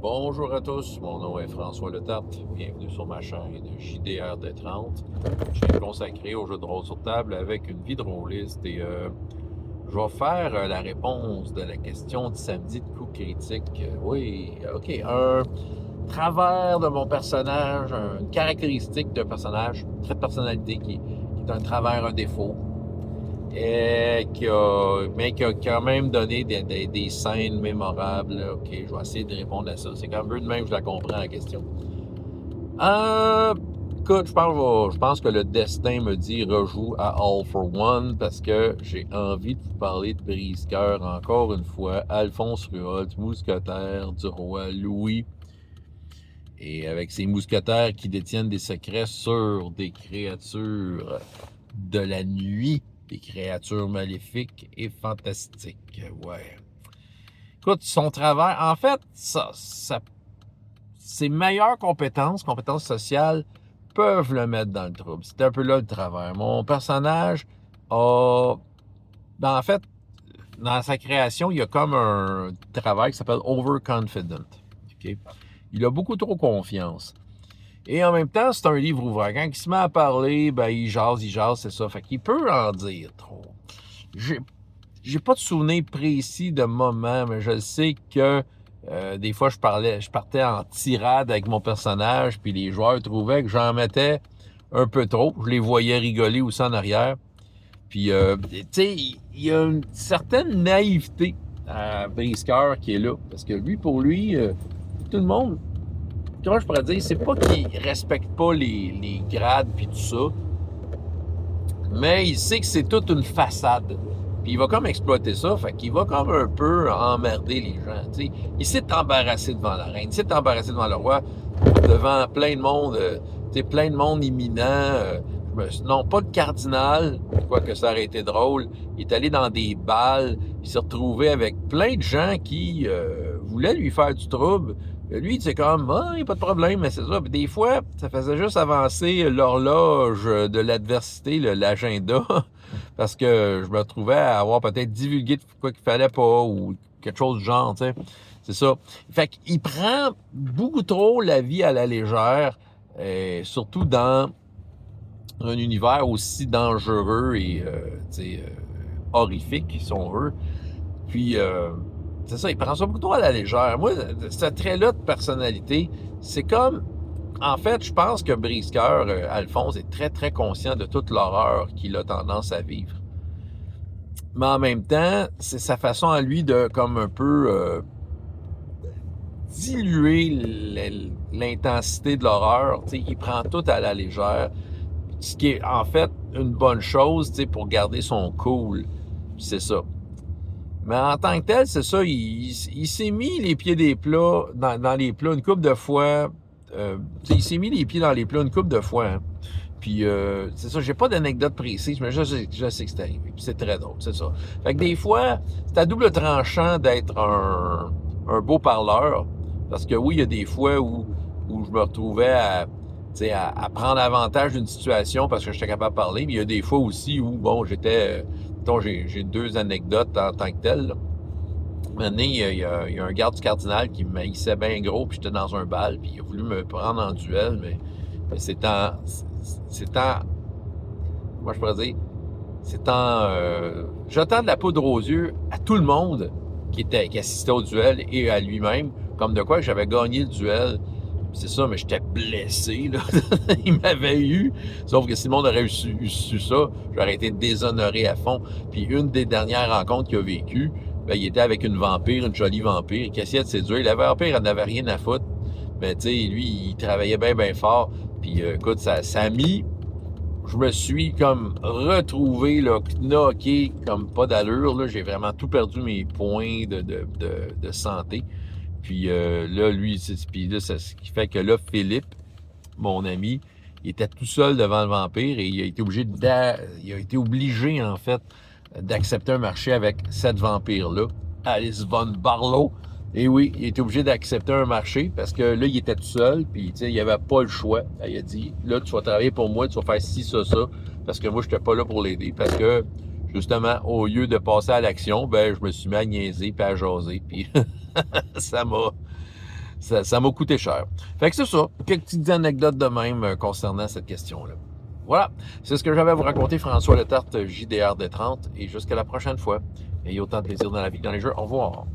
Bonjour à tous, mon nom est François Letarte. Bienvenue sur ma chaîne JDR D30. J'ai consacré au jeu de rôle sur table avec une vie drôliste et je vais faire la réponse de la question du samedi de coup critique. Oui, ok. Un travers de mon personnage, une caractéristique d'un personnage, un trait de personnalité qui est un travers, un défaut. Mais qui a quand même donné des scènes mémorables. Là. OK, je vais essayer de répondre à ça. C'est quand même de même que je la comprends, la question. Écoute, je pense que le destin me dit rejoue à All for One parce que j'ai envie de vous parler de Brise-Cœur encore une fois. Alphonse Ruot, mousquetaire du roi Louis. Et avec ses mousquetaires qui détiennent des secrets sur des créatures de la nuit, des créatures maléfiques et fantastiques. Ouais. Écoute, son travail, en fait, ses meilleures compétences sociales, peuvent le mettre dans le trouble. C'est un peu là le travers. Mon personnage a... En fait, dans sa création, il y a comme un travail qui s'appelle overconfident. Okay? Il a beaucoup trop confiance. Et en même temps, c'est un livre ouvert. Quand il se met à parler, ben, il jase, c'est ça. Fait qu'il peut en dire trop. J'ai pas de souvenir précis de moment, mais je sais que des fois, je partais en tirade avec mon personnage, puis les joueurs trouvaient que j'en mettais un peu trop. Je les voyais rigoler aussi en arrière. Puis, tu sais, il y a une certaine naïveté à Brise-Cœur qui est là. Parce que lui, pour lui, tout le monde, comment je pourrais dire, c'est pas qu'il respecte pas les grades puis tout ça, mais il sait que c'est toute une façade. Puis il va comme exploiter ça, fait qu'il va comme un peu emmerder les gens, tu sais. Il s'est embarrassé devant la reine, il s'est embarrassé devant le roi, devant plein de monde, tu sais, plein de monde imminent. Non, pas de cardinal, quoique ça aurait été drôle. Il est allé dans des balles, il s'est retrouvé avec plein de gens qui voulaient lui faire du trouble. Lui, c'est comme, ah, il n'y a pas de problème, mais c'est ça. Puis des fois, ça faisait juste avancer l'horloge de l'adversité, l'agenda, parce que je me retrouvais à avoir peut-être divulgué de quoi qu'il fallait pas, ou quelque chose du genre, tu sais. C'est ça. Fait qu'il prend beaucoup trop la vie à la légère, surtout dans un univers aussi dangereux et, horrifique, si on veut. Puis, c'est ça, il prend ça beaucoup trop à la légère. Moi, ce trait-là de personnalité, c'est comme... En fait, je pense que Brise-Cœur, Alphonse, est très, très conscient de toute l'horreur qu'il a tendance à vivre. Mais en même temps, c'est sa façon à lui de, comme un peu, diluer l'intensité de l'horreur. Tu sais, il prend tout à la légère. Ce qui est, en fait, une bonne chose, tu sais, pour garder son cool. C'est ça. Mais en tant que tel, c'est ça, il s'est mis les pieds des plats dans les plats une couple de fois. Il s'est mis les pieds dans les plats une couple de fois. Hein. Puis, c'est ça, j'ai pas d'anecdote précise, mais je sais que c'est arrivé. Puis c'est très drôle, c'est ça. Fait que des fois, c'est à double tranchant d'être un beau parleur. Parce que oui, il y a des fois où je me retrouvais à prendre avantage d'une situation parce que j'étais capable de parler. Mais il y a des fois aussi où, bon, j'ai deux anecdotes en tant que telles. Là. Un moment donné, il y a un garde du cardinal qui me haïssait bien gros, puis j'étais dans un bal, puis il a voulu me prendre en duel, mais c'est en... Moi, je pourrais dire, c'est en jetant de la poudre aux yeux à tout le monde qui assistait au duel et à lui-même, comme de quoi j'avais gagné le duel. C'est ça, mais j'étais blessé, là. Il m'avait eu. Sauf que si le monde aurait su ça, j'aurais été déshonoré à fond. Puis une des dernières rencontres qu'il a vécues, ben, il était avec une vampire, une jolie vampire, qui essayait de séduire. La vampire, elle n'avait rien à foutre. Mais tu sais, lui, il travaillait bien, bien fort. Puis écoute, ça a mis... Je me suis comme retrouvé, là, knocké, comme pas d'allure. Là. J'ai vraiment tout perdu mes points de santé. Puis là, lui, puis là, ce qui fait que là, Philippe, mon ami, il était tout seul devant le vampire et il a été obligé, en fait, d'accepter un marché avec cette vampire-là, Alice Von Barlow. Et oui, il était obligé d'accepter un marché parce que là, il était tout seul, puis il n'y avait pas le choix. Il a dit, là, tu vas travailler pour moi, tu vas faire ci, ça, parce que moi, je n'étais pas là pour l'aider. Parce que, justement, au lieu de passer à l'action, ben, je me suis mis à niaiser puis à jaser, puis ça m'a Ça m'a coûté cher. Fait que c'est ça. Quelques petites anecdotes de même concernant cette question-là. Voilà. C'est ce que j'avais à vous raconter, François Letarte, JDR des 30. Et jusqu'à la prochaine fois. Ayez autant de plaisir dans la vie que dans les jeux. Au revoir.